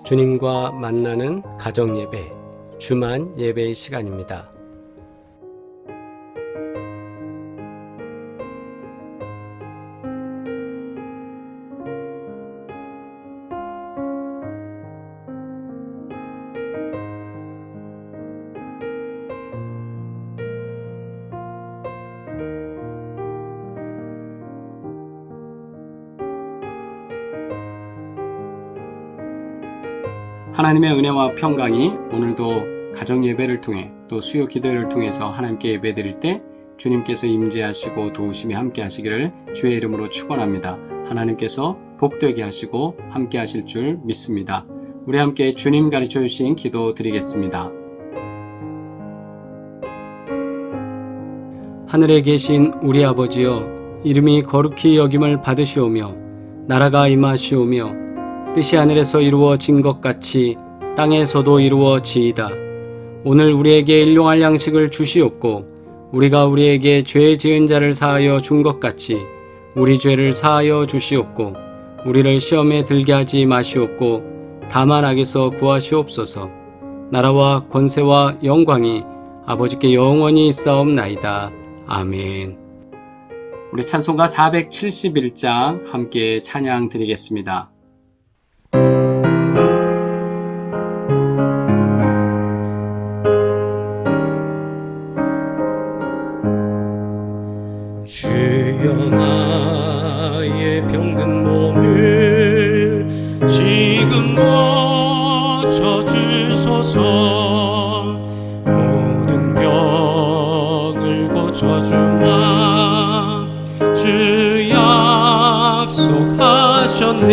주님과 만나는 가정예배, 주만 예배의 시간입니다. 하나님의 은혜와 평강이 오늘도 가정예배를 통해 또 수요 기도회를 통해서 하나님께 예배드릴 때 주님께서 임재하시고 도우심이 함께 하시기를 주의 이름으로 축원합니다. 하나님께서 복되게 하시고 함께 하실 줄 믿습니다. 우리 함께 주님 가르쳐 주신 기도 드리겠습니다. 하늘에 계신 우리 아버지여, 이름이 거룩히 여김을 받으시오며 나라가 임하시오며 뜻이 하늘에서 이루어진 것 같이 땅에서도 이루어지이다. 오늘 우리에게 일용할 양식을 주시옵고 우리가 우리에게 죄 지은 자를 사하여 준 것 같이 우리 죄를 사하여 주시옵고 우리를 시험에 들게 하지 마시옵고 다만 악에서 구하시옵소서. 나라와 권세와 영광이 아버지께 영원히 있사옵나이다. 아멘. 우리 찬송가 471장 함께 찬양 드리겠습니다. 주여 나의 병든 몸을 지금 고쳐주소서. 모든 병을 고쳐주마 주 약속하셨네.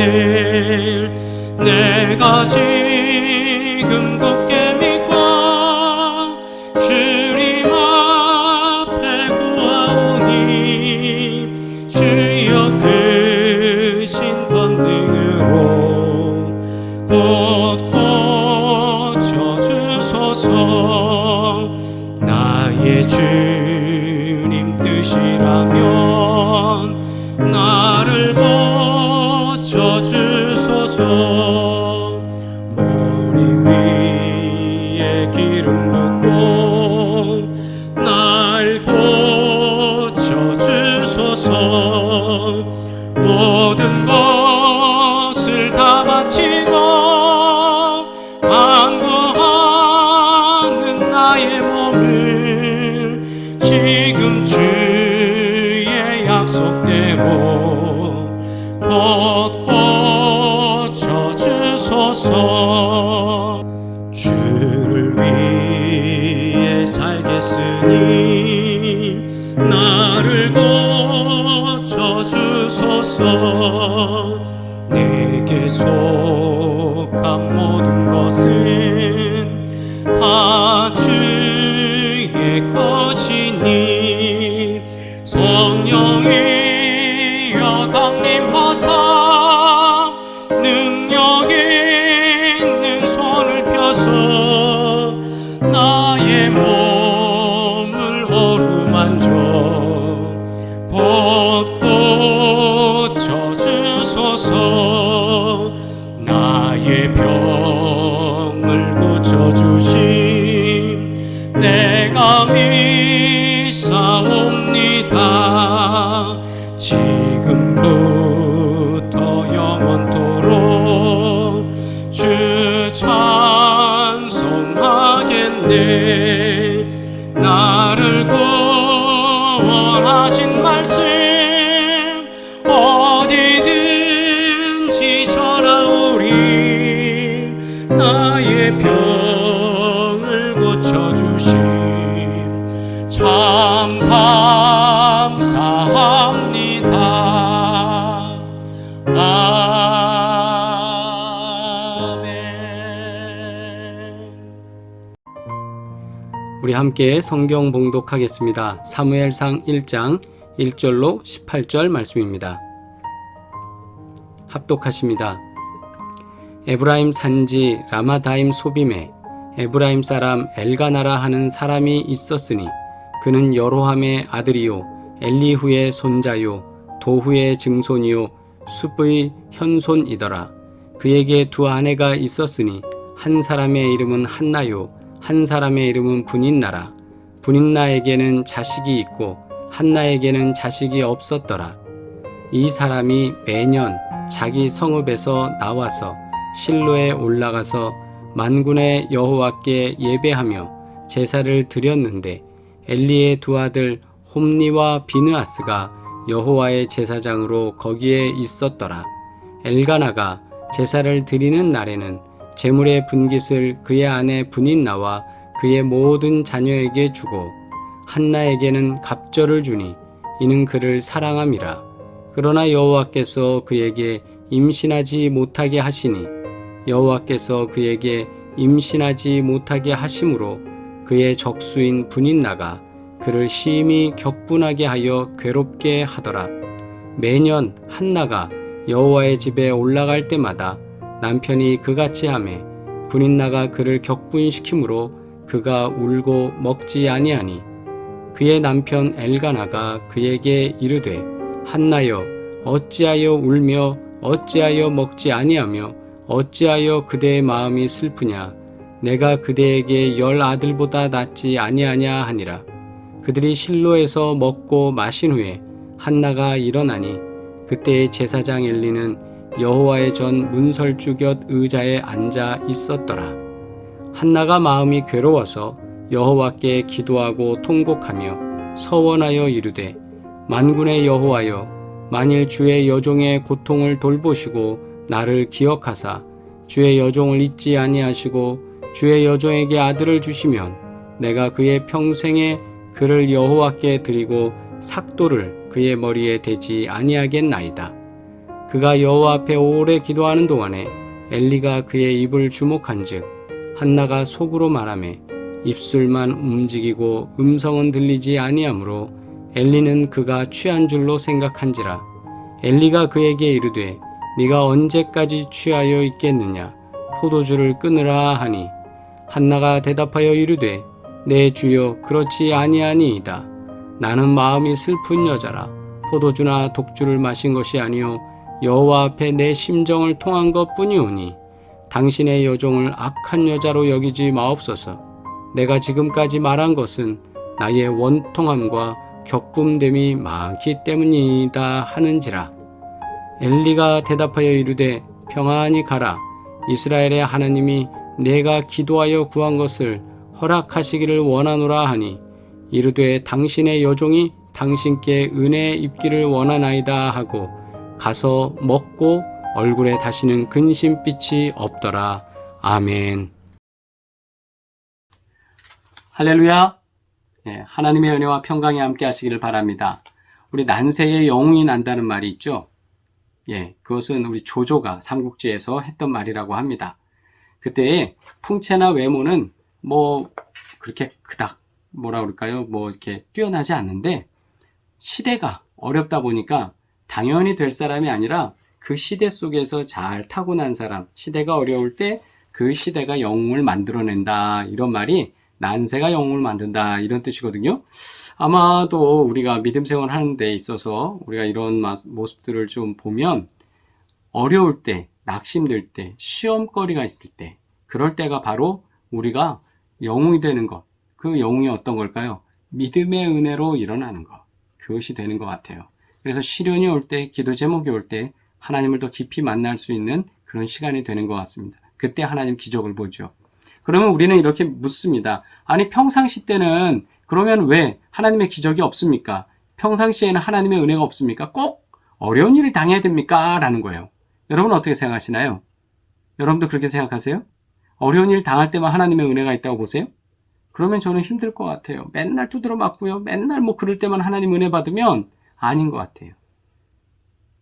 내가 지금 굳게 믿고 주님 앞에 구하오니 주여 크신 권능으로 곧 고쳐주소서. 나의 주님 뜻이라면 나를 고쳐주소서. 머리 위에 기름 붓고 날 고쳐주소서. 모든 것을 다 바치고 간구하는 나의 몸을 지금 주의 약속대로 곧 고쳐주소서. 주를 위해 살겠으니 나를 고쳐주소서. 내게 속한 모든 것은 다 주의 것이니 성령이여 강림하사 능력 있는 손을 펴서 나의 몸을 어루만져 곧 고쳐주소서. 나의 병을 고쳐주심 내가 믿사옵니다. 지금부터 영원토록 주 찬송하겠네. 나를 구원하신 말씀 어디든지 전하오리. 나의 병을 고쳐주심 참 감사합니다. 아멘. 우리 함께 성경 봉독하겠습니다. 사무엘상 1장 1절로 18절 말씀입니다. 합독하십니다. 에브라임 산지 라마다임 소빔에 에브라임 사람 엘가나라 하는 사람이 있었으니 그는 여로함의 아들이요 엘리후의 손자요 도후의 증손이요 숲의 현손이더라. 그에게 두 아내가 있었으니 한 사람의 이름은 한나요 한 사람의 이름은 분인나라. 분인나에게는 자식이 있고 한나에게는 자식이 없었더라. 이 사람이 매년 자기 성읍에서 나와서 실로에 올라가서 만군의 여호와께 예배하며 제사를 드렸는데 엘리의 두 아들 홈니와 비느하스가 여호와의 제사장으로 거기에 있었더라. 엘가나가 제사를 드리는 날에는 제물의 분깃을 그의 아내 분인나와 그의 모든 자녀에게 주고 한나에게는 갑절을 주니 이는 그를 사랑함이라. 그러나 여호와께서 그에게 임신하지 못하게 하시니 여호와께서 그에게 임신하지 못하게 하심으로 그의 적수인 분인나가 그를 심히 격분하게 하여 괴롭게 하더라. 매년 한나가 여호와의 집에 올라갈 때마다 남편이 그같이 하매 분인나가 그를 격분시키므로 그가 울고 먹지 아니하니 그의 남편 엘가나가 그에게 이르되 한나여 어찌하여 울며 어찌하여 먹지 아니하며 어찌하여 그대의 마음이 슬프냐 내가 그대에게 10 아들보다 낫지 아니하냐 하니라. 그들이 실로에서 먹고 마신 후에 한나가 일어나니 그때의 제사장 엘리는 여호와의 전 문설주 곁 의자에 앉아 있었더라. 한나가 마음이 괴로워서 여호와께 기도하고 통곡하며 서원하여 이르되 만군의 여호와여 만일 주의 여종의 고통을 돌보시고 나를 기억하사 주의 여종을 잊지 아니하시고 주의 여종에게 아들을 주시면 내가 그의 평생에 그를 여호와께 드리고 삭도를 그의 머리에 대지 아니하겠나이다. 그가 여호와 앞에 오래 기도하는 동안에 엘리가 그의 입을 주목한즉 한나가 속으로 말하매 입술만 움직이고 음성은 들리지 아니하므로 엘리는 그가 취한 줄로 생각한지라. 엘리가 그에게 이르되 네가 언제까지 취하여 있겠느냐 포도주를 끊으라 하니 한나가 대답하여 이르되 내 주여 그렇지 아니하니이다. 나는 마음이 슬픈 여자라 포도주나 독주를 마신 것이 아니요 여호와 앞에 내 심정을 통한 것뿐이오니 당신의 여종을 악한 여자로 여기지 마옵소서. 내가 지금까지 말한 것은 나의 원통함과 격분됨이 많기 때문이다 하는지라. 엘리가 대답하여 이르되 평안히 가라. 이스라엘의 하나님이 내가 기도하여 구한 것을 허락하시기를 원하노라 하니 이르되 당신의 여종이 당신께 은혜 입기를 원하나이다 하고 가서 먹고 얼굴에 다시는 근심빛이 없더라. 아멘. 할렐루야. 하나님의 은혜와 평강이 함께 하시기를 바랍니다. 우리 난세에 영웅이 난다는 말이 있죠. 그것은 우리 조조가 삼국지에서 했던 말이라고 합니다. 그때 풍채나 외모는 그렇게 그닥 그럴까요? 이렇게 뛰어나지 않는데 시대가 어렵다 보니까 당연히 될 사람이 아니라 그 시대 속에서 잘 타고난 사람, 시대가 어려울 때 그 시대가 영웅을 만들어낸다. 이런 말이 난세가 영웅을 만든다. 이런 뜻이거든요. 아마도 우리가 믿음 생활 하는 데 있어서 우리가 이런 모습들을 좀 보면 어려울 때, 낙심될 때, 시험거리가 있을 때, 그럴 때가 바로 우리가 영웅이 되는 것. 그 영웅이 어떤 걸까요? 믿음의 은혜로 일어나는 것. 그것이 되는 것 같아요. 그래서 시련이 올 때, 기도 제목이 올 때 하나님을 더 깊이 만날 수 있는 그런 시간이 되는 것 같습니다. 그때 하나님 기적을 보죠. 그러면 우리는 이렇게 묻습니다. 아니 평상시 때는 그러면 왜 하나님의 기적이 없습니까? 평상시에는 하나님의 은혜가 없습니까? 꼭 어려운 일을 당해야 됩니까? 라는 거예요. 여러분은 어떻게 생각하시나요? 여러분도 그렇게 생각하세요? 어려운 일 당할 때만 하나님의 은혜가 있다고 보세요? 그러면 저는 힘들 것 같아요. 맨날 두드러 맞고요. 맨날 그럴 때만 하나님 은혜 받으면 아닌 것 같아요.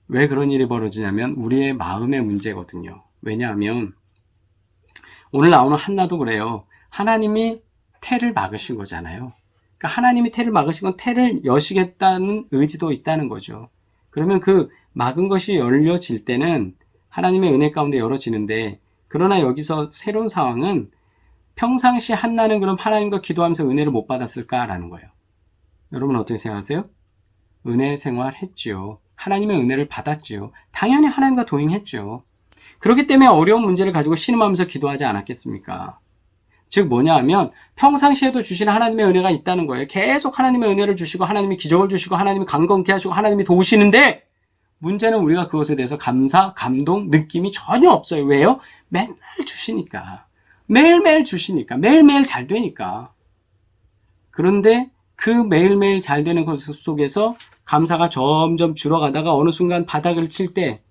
왜 그런 일이 벌어지냐면 우리의 마음의 문제거든요. 왜냐하면 오늘 나오는 한나도 그래요. 하나님이 태를 막으신 거잖아요. 그러니까 하나님이 태를 막으신 건 태를 여시겠다는 의지도 있다는 거죠. 그러면 그 막은 것이 열려질 때는 하나님의 은혜 가운데 열어지는데, 그러나 여기서 새로운 상황은 평상시 한나는 그럼 하나님과 기도하면서 은혜를 못 받았을까라는 거예요. 여러분 어떻게 생각하세요? 은혜 생활 했지요. 하나님의 은혜를 받았지요. 당연히 하나님과 동행했죠. 그렇기 때문에 어려운 문제를 가지고 신음하면서 기도하지 않았겠습니까? 즉 뭐냐 하면 평상시에도 주시는 하나님의 은혜가 있다는 거예요. 계속 하나님의 은혜를 주시고 하나님이 기적을 주시고 하나님이 강건케 하시고 하나님이 도우시는데 문제는 우리가 그것에 대해서 감사, 감동, 느낌이 전혀 없어요. 왜요? 맨날 주시니까. 매일매일 주시니까. 매일매일 잘 되니까. 그런데 그 매일매일 잘 되는 것 속에서 감사가 점점 줄어가다가 어느 순간 바닥을 칠 때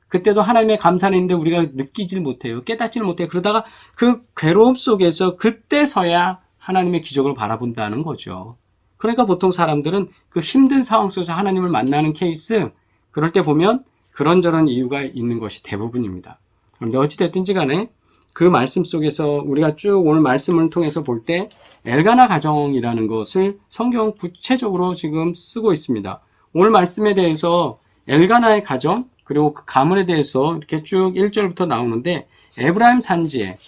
그때도 하나님의 감사는 있는데 우리가 느끼질 못해요. 깨닫지를 못해요. 그러다가 그 괴로움 속에서 그때서야 하나님의 기적을 바라본다는 거죠. 그러니까 보통 사람들은 그 힘든 상황 속에서 하나님을 만나는 케이스, 그럴 때 보면 그런저런 이유가 있는 것이 대부분입니다. 그런데 어찌됐든지 간에 그 말씀 속에서 우리가 쭉 오늘 말씀을 통해서 볼 때 엘가나 가정이라는 것을 성경 구체적으로 지금 쓰고 있습니다. 오늘 말씀에 대해서 엘가나의 가정, 그리고 그 가문에 대해서 이렇게 쭉 1절부터 나오는데 에브라임 산지에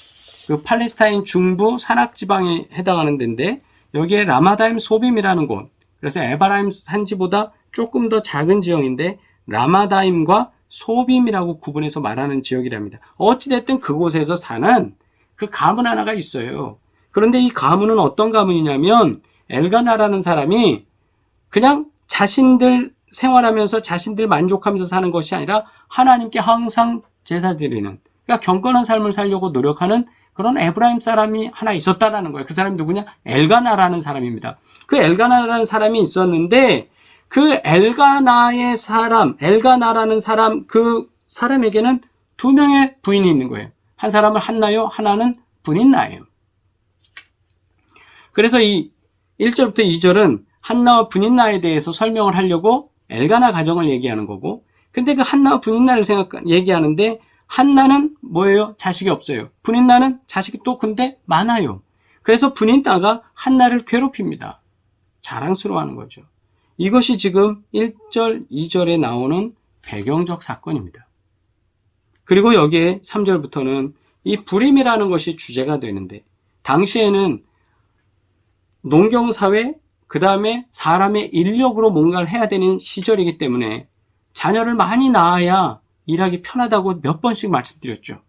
그 팔레스타인 중부 산악지방에 해당하는 데인데 여기에 라마다임 소빔이라는 곳, 그래서 에브라임 산지보다 조금 더 작은 지역인데 라마다임과 소빔이라고 구분해서 말하는 지역이랍니다. 어찌됐든 그곳에서 사는 그 가문 하나가 있어요. 그런데 이 가문은 어떤 가문이냐면 엘가나라는 사람이 그냥 자신들 생활하면서 자신들 만족하면서 사는 것이 아니라 하나님께 항상 제사 드리는, 그러니까 경건한 삶을 살려고 노력하는 그런 에브라임 사람이 하나 있었다라는 거예요. 그 사람이 누구냐? 엘가나라는 사람입니다. 그 엘가나라는 사람이 있었는데 그 엘가나의 사람, 엘가나라는 사람, 그 사람에게는 두 명의 부인이 있는 거예요. 한 사람은 한나요, 하나는 분인나예요. 그래서 이 1절부터 2절은 한나와 분인나에 대해서 설명을 하려고 엘가나 가정을 얘기하는 거고, 근데 그 한나와 분인나를 얘기하는데 한나는 뭐예요? 자식이 없어요. 분인나는 자식이 또 근데 많아요. 그래서 분인나가 한나를 괴롭힙니다. 자랑스러워하는 거죠. 이것이 지금 1절, 2절에 나오는 배경적 사건입니다. 그리고 여기에 3절부터는 이 불임이라는 것이 주제가 되는데 당시에는 농경사회, 그 다음에 사람의 인력으로 뭔가를 해야 되는 시절이기 때문에 자녀를 많이 낳아야 일하기 편하다고 몇 번씩 말씀드렸죠.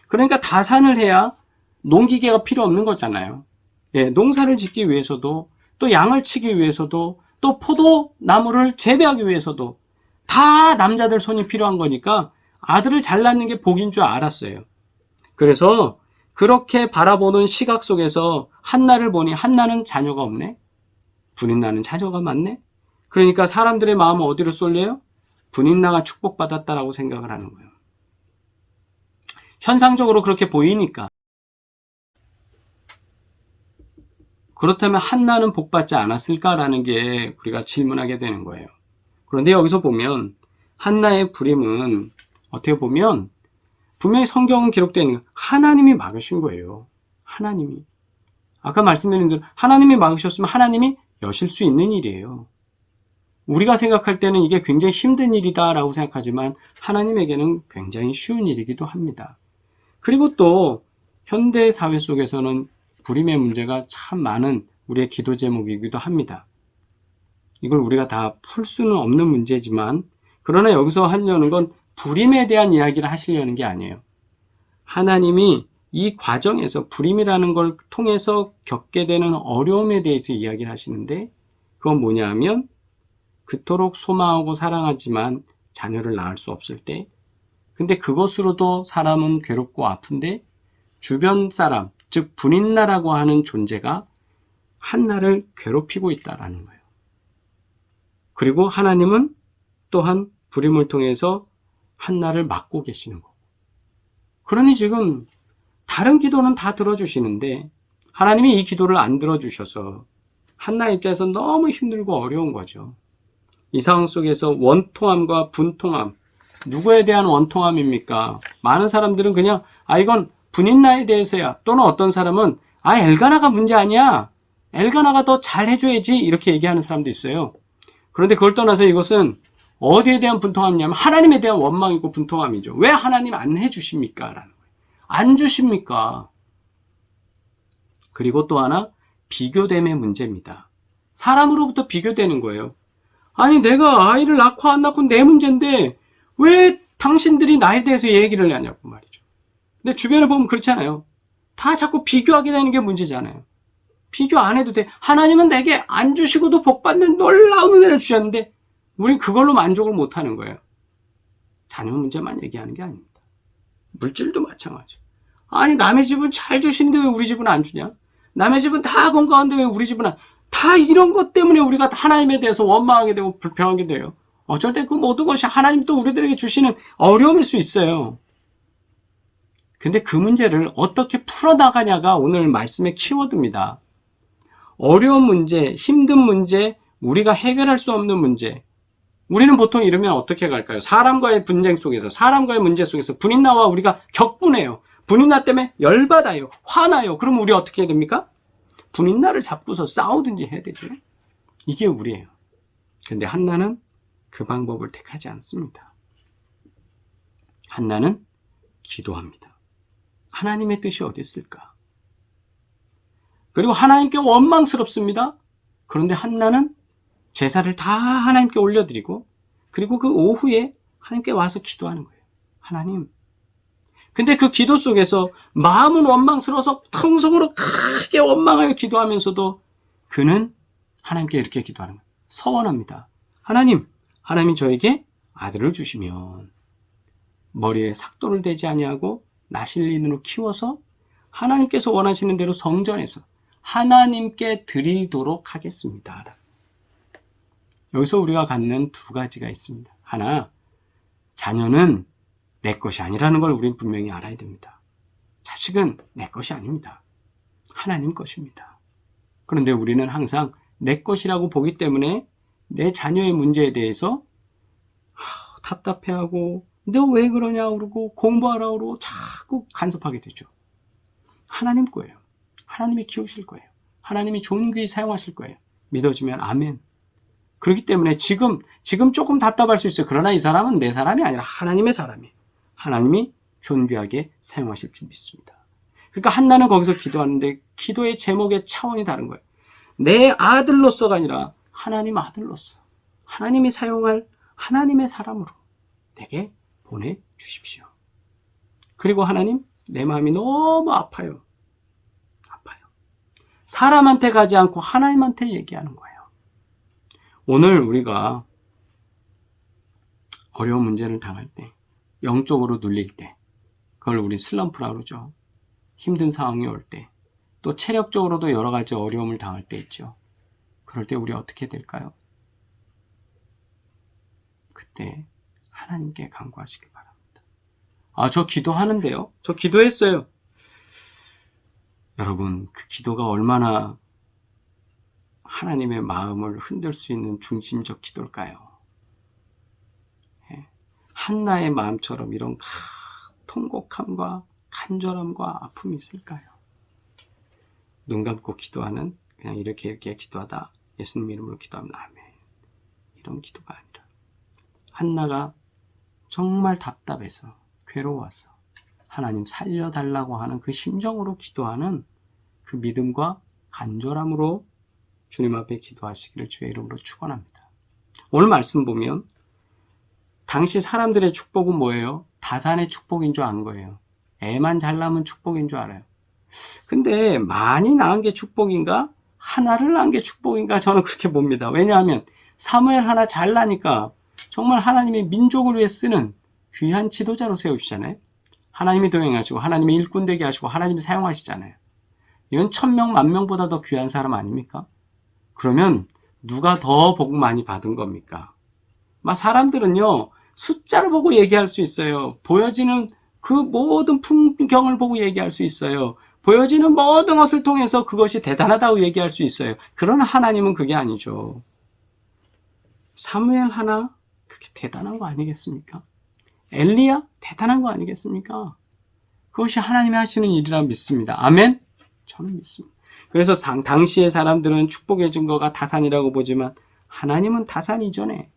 그러니까 다산을 해야 농기계가 필요 없는 거잖아요. 예, 농사를 짓기 위해서도 또 양을 치기 위해서도 또 포도나무를 재배하기 위해서도 다 남자들 손이 필요한 거니까 아들을 잘 낳는 게 복인 줄 알았어요. 그래서 그렇게 바라보는 시각 속에서 한나를 보니 한나는 자녀가 없네? 분인나는 자녀가 많네? 그러니까 사람들의 마음은 어디로 쏠려요? 분인나가 축복받았다라고 생각을 하는 거예요. 현상적으로 그렇게 보이니까. 그렇다면 한나는 복받지 않았을까라는 게 우리가 질문하게 되는 거예요. 그런데 여기서 보면 한나의 불임은 어떻게 보면 분명히 성경은 기록되어 있는 하나님이 막으신 거예요. 하나님이. 아까 말씀드린 대로 하나님이 막으셨으면 하나님이 여실 수 있는 일이에요. 우리가 생각할 때는 이게 굉장히 힘든 일이다라고 생각하지만 하나님에게는 굉장히 쉬운 일이기도 합니다. 그리고 또 현대 사회 속에서는 불임의 문제가 참 많은 우리의 기도 제목이기도 합니다. 이걸 우리가 다 풀 수는 없는 문제지만 그러나 여기서 하려는 건 불임에 대한 이야기를 하시려는 게 아니에요. 하나님이 이 과정에서 불임이라는 걸 통해서 겪게 되는 어려움에 대해서 이야기를 하시는데 그건 뭐냐 하면 그토록 소망하고 사랑하지만 자녀를 낳을 수 없을 때, 근데 그것으로도 사람은 괴롭고 아픈데 주변 사람, 즉 분인나라고 하는 존재가 한나를 괴롭히고 있다라는 거예요. 그리고 하나님은 또한 불임을 통해서 한나를 막고 계시는 거고. 그러니 지금 다른 기도는 다 들어주시는데 하나님이 이 기도를 안 들어주셔서 한나 입장에서 너무 힘들고 어려운 거죠. 이 상황 속에서 원통함과 분통함, 누구에 대한 원통함입니까? 많은 사람들은 그냥 이건 분인나에 대해서야, 또는 어떤 사람은 엘가나가 문제 아니야, 엘가나가 더 잘해줘야지, 이렇게 얘기하는 사람도 있어요. 그런데 그걸 떠나서 이것은 어디에 대한 분통함이냐면 하나님에 대한 원망이고 분통함이죠. 왜 하나님 안 해주십니까? 라는 거예요. 안 주십니까? 그리고 또 하나, 비교됨의 문제입니다. 사람으로부터 비교되는 거예요. 아니 내가 아이를 낳고 안 낳고 내 문제인데 왜 당신들이 나에 대해서 얘기를 하냐고 말이죠. 근데 주변을 보면 그렇잖아요. 다 자꾸 비교하게 되는 게 문제잖아요. 비교 안 해도 돼. 하나님은 내게 안 주시고도 복받는 놀라운 은혜를 주셨는데 우린 그걸로 만족을 못하는 거예요. 자녀 문제만 얘기하는 게 아닙니다. 물질도 마찬가지. 아니 남의 집은 잘 주시는데 왜 우리 집은 안 주냐? 남의 집은 다 건강한데 왜 우리 집은 안? 다 이런 것 때문에 우리가 하나님에 대해서 원망하게 되고 불평하게 돼요. 어쩔 때 그 모든 것이 하나님 또 우리들에게 주시는 어려움일 수 있어요. 근데 그 문제를 어떻게 풀어나가냐가 오늘 말씀의 키워드입니다. 어려운 문제, 힘든 문제, 우리가 해결할 수 없는 문제. 우리는 보통 이러면 어떻게 갈까요? 사람과의 분쟁 속에서, 사람과의 문제 속에서 분인나와 우리가 격분해요. 분인나 때문에 열받아요. 화나요. 그럼 우리 어떻게 해야 됩니까? 분인나를 잡고서 싸우든지 해야 되죠. 이게 우리예요. 근데 한나는 그 방법을 택하지 않습니다. 한나는 기도합니다. 하나님의 뜻이 어디 있을까? 그리고 하나님께 원망스럽습니다. 그런데 한나는 제사를 다 하나님께 올려드리고 그리고 그 오후에 하나님께 와서 기도하는 거예요. 하나님. 근데 그 기도 속에서 마음은 원망스러워서 통성으로 크게 원망하여 기도하면서도 그는 하나님께 이렇게 기도하는 거예요. 서원합니다. 하나님이 저에게 아들을 주시면 머리에 삭도를 대지 아니하고 나실린으로 키워서 하나님께서 원하시는 대로 성전에서 하나님께 드리도록 하겠습니다. 여기서 우리가 갖는 두 가지가 있습니다. 하나, 자녀는 내 것이 아니라는 걸 우리는 분명히 알아야 됩니다. 자식은 내 것이 아닙니다. 하나님 것입니다. 그런데 우리는 항상 내 것이라고 보기 때문에 내 자녀의 문제에 대해서 답답해하고 너 왜 그러냐 그러고 공부하라 그러고 자꾸 간섭하게 되죠. 하나님 거예요. 하나님이 키우실 거예요. 하나님이 존귀히 사용하실 거예요. 믿어지면 아멘. 그렇기 때문에 지금 조금 답답할 수 있어요. 그러나 이 사람은 내 사람이 아니라 하나님의 사람이에요. 하나님이 존귀하게 사용하실 줄 믿습니다. 그러니까 한나는 거기서 기도하는데 기도의 제목의 차원이 다른 거예요. 내 아들로서가 아니라 하나님 아들로서 하나님이 사용할 하나님의 사람으로 내게 보내주십시오. 그리고 하나님, 내 마음이 너무 아파요. 사람한테 가지 않고 하나님한테 얘기하는 거예요. 오늘 우리가 어려운 문제를 당할 때, 영적으로 눌릴 때, 그걸 우리 슬럼프라고 그러죠. 힘든 상황이 올 때, 또 체력적으로도 여러 가지 어려움을 당할 때 있죠. 그럴 때 우리 어떻게 될까요? 그때 하나님께 간구하시기 바랍니다. 저 기도하는데요. 저 기도했어요. 여러분, 그 기도가 얼마나 하나님의 마음을 흔들 수 있는 중심적 기도일까요? 한나의 마음처럼 이런 통곡함과 간절함과 아픔이 있을까요? 눈 감고 기도하는, 그냥 이렇게 기도하다 예수님 이름으로 기도하면 아멘, 이런 기도가 아니라 한나가 정말 답답해서 괴로워서 하나님 살려달라고 하는 그 심정으로 기도하는 그 믿음과 간절함으로 주님 앞에 기도하시기를 주의 이름으로 축원합니다. 오늘 말씀 보면 당시 사람들의 축복은 뭐예요? 다산의 축복인 줄 아는 거예요. 애만 잘 낳으면 축복인 줄 알아요. 근데 많이 낳은 게 축복인가? 하나를 낳은 게 축복인가? 저는 그렇게 봅니다. 왜냐하면 사무엘 하나 잘 나니까 정말 하나님이 민족을 위해 쓰는 귀한 지도자로 세우시잖아요. 하나님이 동행하시고 하나님이 일꾼 되게 하시고 하나님이 사용하시잖아요. 이건 1000명, 10,000명보다 더 귀한 사람 아닙니까? 그러면 누가 더 복 많이 받은 겁니까? 사람들은요, 숫자를 보고 얘기할 수 있어요. 보여지는 그 모든 풍경을 보고 얘기할 수 있어요. 보여지는 모든 것을 통해서 그것이 대단하다고 얘기할 수 있어요. 그러나 하나님은 그게 아니죠. 사무엘 하나, 그게 대단한 거 아니겠습니까? 엘리야, 대단한 거 아니겠습니까? 그것이 하나님이 하시는 일이라 믿습니다. 아멘? 저는 믿습니다. 그래서 당시의 사람들은 축복의 증거가 다산이라고 보지만 하나님은 다산 이전에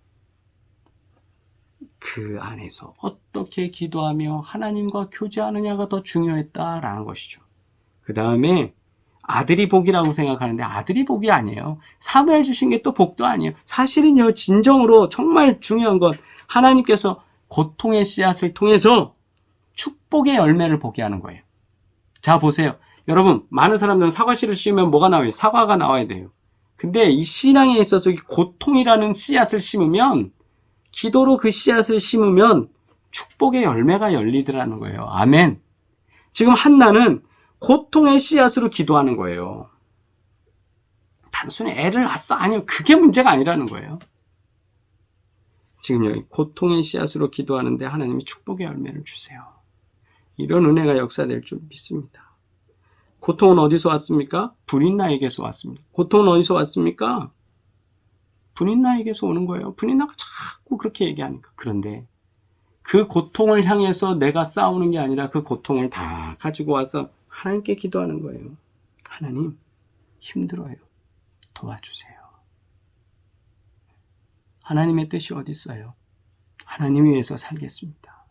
그 안에서 어떻게 기도하며 하나님과 교제하느냐가 더 중요했다라는 것이죠. 그 다음에 아들이 복이라고 생각하는데 아들이 복이 아니에요. 사무엘 주신 게 또 복도 아니에요. 사실은요, 진정으로 정말 중요한 건 하나님께서 고통의 씨앗을 통해서 축복의 열매를 보게 하는 거예요. 자, 보세요. 여러분, 많은 사람들은 사과 씨를 심으면 뭐가 나와요? 사과가 나와야 돼요. 근데 이 신앙에 있어서 고통이라는 씨앗을 심으면, 기도로 그 씨앗을 심으면 축복의 열매가 열리더라는 거예요. 아멘. 지금 한나는 고통의 씨앗으로 기도하는 거예요. 단순히 애를 낳았어? 아니요. 그게 문제가 아니라는 거예요. 지금 여기 고통의 씨앗으로 기도하는데 하나님이 축복의 열매를 주세요. 이런 은혜가 역사될 줄 믿습니다. 고통은 어디서 왔습니까? 분인나에게서 왔습니다. 고통은 어디서 왔습니까? 분인나에게서 오는 거예요. 분인나가 자꾸 그렇게 얘기하니까. 그런데 그 고통을 향해서 내가 싸우는 게 아니라 그 고통을 다 가지고 와서 하나님께 기도하는 거예요. 하나님, 힘들어요. 도와주세요. 하나님의 뜻이 어디 있어요? 하나님 위해서 살겠습니다.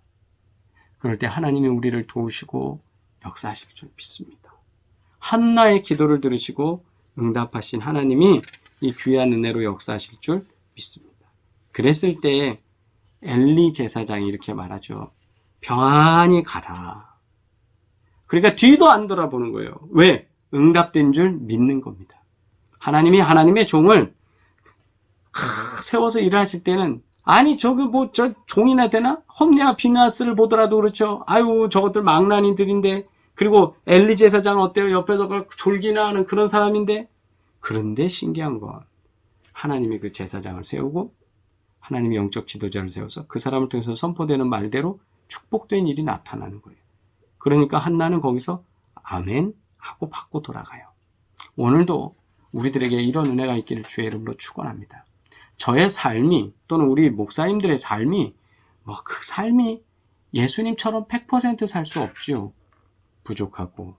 그럴 때 하나님이 우리를 도우시고 역사하실 줄 믿습니다. 한나의 기도를 들으시고 응답하신 하나님이 이 귀한 은혜로 역사하실 줄 믿습니다. 그랬을 때 엘리 제사장이 이렇게 말하죠. 평안히 가라. 그러니까 뒤도 안 돌아보는 거예요. 왜? 응답된 줄 믿는 겁니다. 하나님이 하나님의 종을 세워서 일을 하실 때는, 아니 저거 저 종이나 되나? 홈리와 비나스를 보더라도 그렇죠. 아유 저것들 망나니들인데, 그리고 엘리 제사장 어때요? 옆에서 졸기나 하는 그런 사람인데. 그런데 신기한 건 하나님이 그 제사장을 세우고 하나님이 영적 지도자를 세워서 그 사람을 통해서 선포되는 말대로 축복된 일이 나타나는 거예요. 그러니까 한나는 거기서 아멘 하고 받고 돌아가요. 오늘도 우리들에게 이런 은혜가 있기를 주의 이름으로 축원합니다. 저의 삶이, 또는 우리 목사님들의 삶이, 그 삶이 예수님처럼 100% 살 수 없죠. 부족하고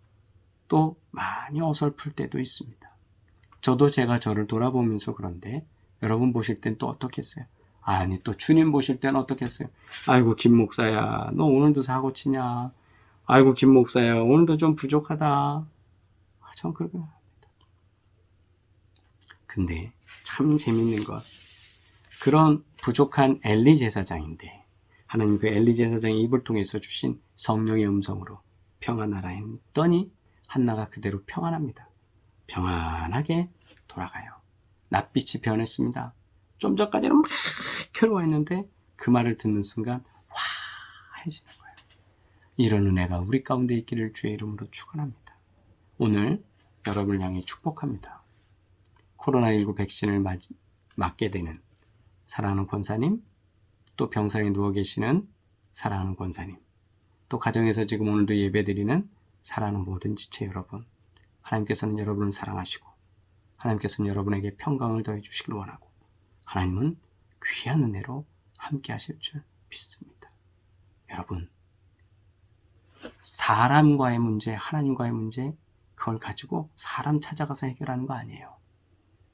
또 많이 어설플 때도 있습니다. 저도 제가 저를 돌아보면서 그런데 여러분 보실 땐 또 어떻겠어요? 아니 또 주님 보실 땐 어떻겠어요? 아이고 김 목사야, 너 오늘도 사고 치냐? 아이고 김 목사야, 오늘도 좀 부족하다. 전 그렇게 합니다. 근데 참 재밌는 것, 그런 부족한 엘리 제사장인데 하나님 그 엘리 제사장의 입을 통해서 주신 성령의 음성으로 평안하라 했더니 한나가 그대로 평안합니다. 평안하게 돌아가요. 낯빛이 변했습니다. 좀 전까지는 막 괴로워했는데 그 말을 듣는 순간 화해지는 거예요. 이런 은혜가 우리 가운데 있기를 주의 이름으로 축원합니다. 오늘 여러분을 향해 축복합니다. 코로나19 백신을 맞게 되는 사랑하는 권사님, 또 병상에 누워 계시는 사랑하는 권사님, 또 가정에서 지금 오늘도 예배드리는 사랑하는 모든 지체 여러분, 하나님께서는 여러분을 사랑하시고 하나님께서는 여러분에게 평강을 더해 주시길 원하고 하나님은 귀한 은혜로 함께 하실 줄 믿습니다. 여러분, 사람과의 문제, 하나님과의 문제, 그걸 가지고 사람 찾아가서 해결하는 거 아니에요.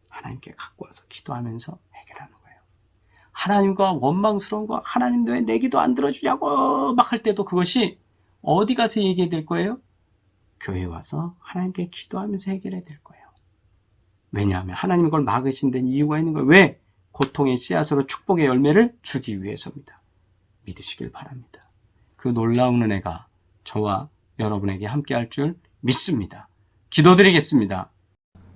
하나님께 갖고 와서 기도하면서 해결하는 거예요. 하나님과 원망스러운 거, 하나님도 왜 내 기도 안 들어주냐고 막 할 때도 그것이 어디 가서 얘기해야 될 거예요? 교회에 와서 하나님께 기도하면서 해결해야 될 거예요. 왜냐하면 하나님이 그걸 막으신 데는 이유가 있는 거예요. 왜? 고통의 씨앗으로 축복의 열매를 주기 위해서입니다. 믿으시길 바랍니다. 그 놀라운 은혜가 저와 여러분에게 함께할 줄 믿습니다. 기도드리겠습니다.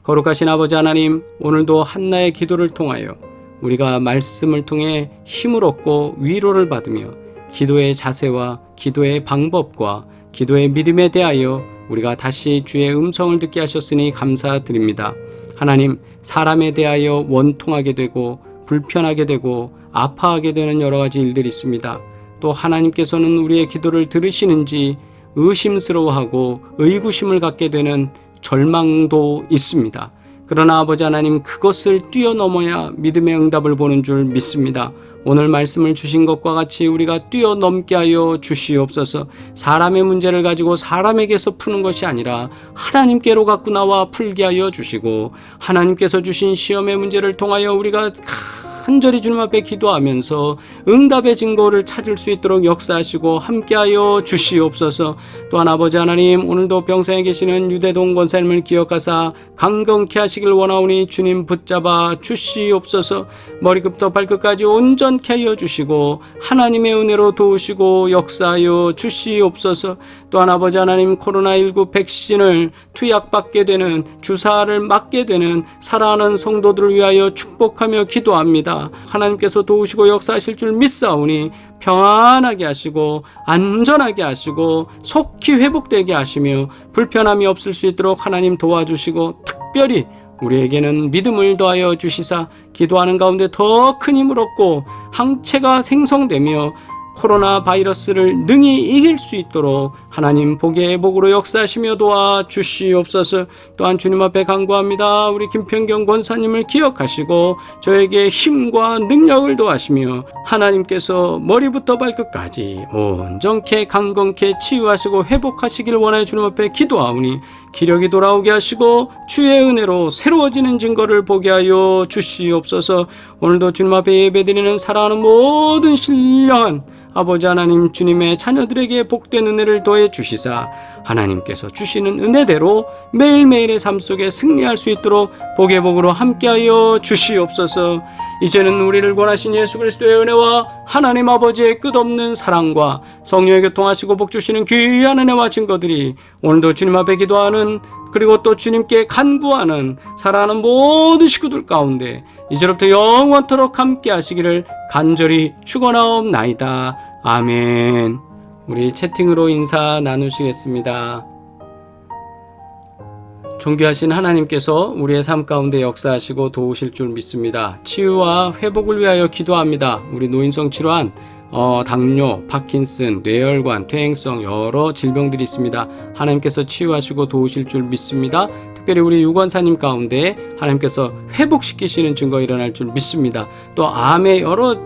거룩하신 아버지 하나님, 오늘도 한나의 기도를 통하여 우리가 말씀을 통해 힘을 얻고 위로를 받으며 기도의 자세와 기도의 방법과 기도의 믿음에 대하여 우리가 다시 주의 음성을 듣게 하셨으니 감사드립니다. 하나님, 사람에 대하여 원통하게 되고 불편하게 되고 아파하게 되는 여러 가지 일들이 있습니다. 또 하나님께서는 우리의 기도를 들으시는지 의심스러워하고 의구심을 갖게 되는 절망도 있습니다. 그러나 아버지 하나님, 그것을 뛰어넘어야 믿음의 응답을 보는 줄 믿습니다. 오늘 말씀을 주신 것과 같이 우리가 뛰어넘게 하여 주시옵소서. 사람의 문제를 가지고 사람에게서 푸는 것이 아니라 하나님께로 갖고 나와 풀게 하여 주시고, 하나님께서 주신 시험의 문제를 통하여 우리가 간절히 주님 앞에 기도하면서 응답의 증거를 찾을 수 있도록 역사하시고 함께하여 주시옵소서. 또한 아버지 하나님, 오늘도 병상에 계시는 유대동 권사님을 기억하사 강건케 하시길 원하오니 주님 붙잡아 주시옵소서. 머리끝부터 발끝까지 온전케 하여 주시고 하나님의 은혜로 도우시고 역사하여 주시옵소서. 또한 아버지 하나님, 코로나19 백신을 투약받게 되는, 주사를 맞게 되는 사랑하는 성도들을 위하여 축복하며 기도합니다. 하나님께서 도우시고 역사하실 줄 믿사오니 평안하게 하시고 안전하게 하시고 속히 회복되게 하시며 불편함이 없을 수 있도록 하나님 도와주시고, 특별히 우리에게는 믿음을 더하여 주시사 기도하는 가운데 더 큰 힘을 얻고 항체가 생성되며 코로나 바이러스를 능히 이길 수 있도록 하나님 복의 복으로 역사하시며 도와주시옵소서. 또한 주님 앞에 간구합니다. 우리 김평경 권사님을 기억하시고 저에게 힘과 능력을 더하시며 하나님께서 머리부터 발끝까지 온전케 강건케 치유하시고 회복하시길 원하여 주님 앞에 기도하오니 기력이 돌아오게 하시고 주의 은혜로 새로워지는 증거를 보게 하여 주시옵소서. 오늘도 주님 앞에 예배드리는 사랑하는 모든 신령한 아버지 하나님, 주님의 자녀들에게 복된 은혜를 더해 주시사 하나님께서 주시는 은혜대로 매일매일의 삶 속에 승리할 수 있도록 복의 복으로 함께하여 주시옵소서. 이제는 우리를 권하신 예수 그리스도의 은혜와 하나님 아버지의 끝없는 사랑과 성령의 교통하시고 복 주시는 귀한 은혜와 증거들이 오늘도 주님 앞에 기도하는, 그리고 또 주님께 간구하는 사랑하는 모든 식구들 가운데 이제부터 영원토록 함께 하시기를 간절히 축원하옵나이다. 아멘. 우리 채팅으로 인사 나누시겠습니다. 존귀하신 하나님께서 우리의 삶 가운데 역사하시고 도우실 줄 믿습니다. 치유와 회복을 위하여 기도합니다. 우리 노인성 질환, 당뇨, 파킨슨, 뇌혈관, 퇴행성 여러 질병들이 있습니다. 하나님께서 치유하시고 도우실 줄 믿습니다. 특별히 우리 유권사님 가운데 하나님께서 회복시키시는 증거 일어날 줄 믿습니다. 또 암의 여러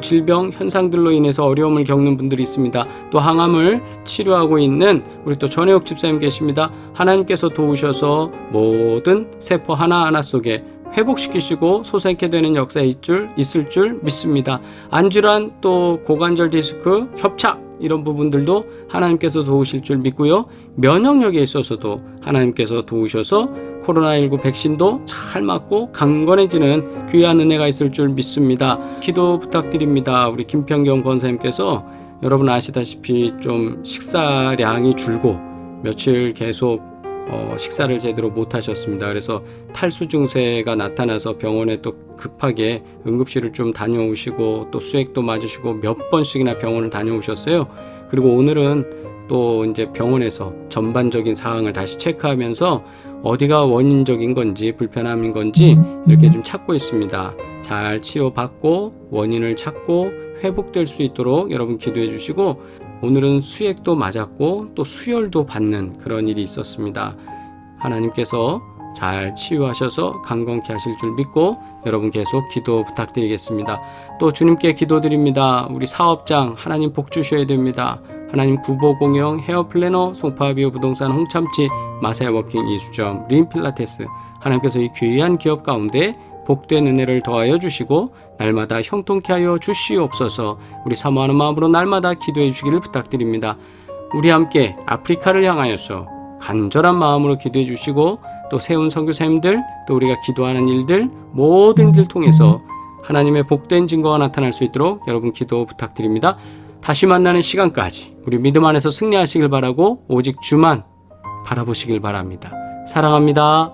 질병 현상들로 인해서 어려움을 겪는 분들이 있습니다. 또 항암을 치료하고 있는 우리 또 전혜옥 집사님 계십니다. 하나님께서 도우셔서 모든 세포 하나하나 속에 회복시키시고 솟아있게 되는 역사에 있을 줄 믿습니다. 안질환, 또 고관절 디스크, 협착 이런 부분들도 하나님께서 도우실 줄 믿고요. 면역력에 있어서도 하나님께서 도우셔서 코로나19 백신도 잘 맞고 강건해지는 귀한 은혜가 있을 줄 믿습니다. 기도 부탁드립니다. 우리 김평경 권사님께서 여러분 아시다시피 좀 식사량이 줄고 며칠 계속 식사를 제대로 못 하셨습니다. 그래서 탈수 증세가 나타나서 병원에 또 급하게 응급실을 좀 다녀오시고 또 수액도 맞으시고 몇 번씩이나 병원을 다녀오셨어요. 그리고 오늘은 또 이제 병원에서 전반적인 상황을 다시 체크하면서 어디가 원인적인 건지 불편함인 건지 이렇게 좀 찾고 있습니다. 잘 치료받고 원인을 찾고 회복될 수 있도록 여러분 기도해 주시고, 오늘은 수액도 맞았고 또 수혈도 받는 그런 일이 있었습니다. 하나님께서 잘 치유하셔서 강건케 하실 줄 믿고 여러분 계속 기도 부탁드리겠습니다. 또 주님께 기도드립니다. 우리 사업장 하나님 복 주셔야 됩니다. 하나님 구보공영, 헤어플래너, 송파비오 부동산, 홍참치, 마사야워킹 이수점, 림필라테스, 하나님께서 이 귀한 기업 가운데 복된 은혜를 더하여 주시고 날마다 형통케 하여 주시옵소서. 우리 사모하는 마음으로 날마다 기도해 주시기를 부탁드립니다. 우리 함께 아프리카를 향하여서 간절한 마음으로 기도해 주시고 또 세운 선교사님들, 또 우리가 기도하는 일들 모든 일 통해서 하나님의 복된 증거가 나타날 수 있도록 여러분 기도 부탁드립니다. 다시 만나는 시간까지 우리 믿음 안에서 승리하시길 바라고 오직 주만 바라보시길 바랍니다. 사랑합니다.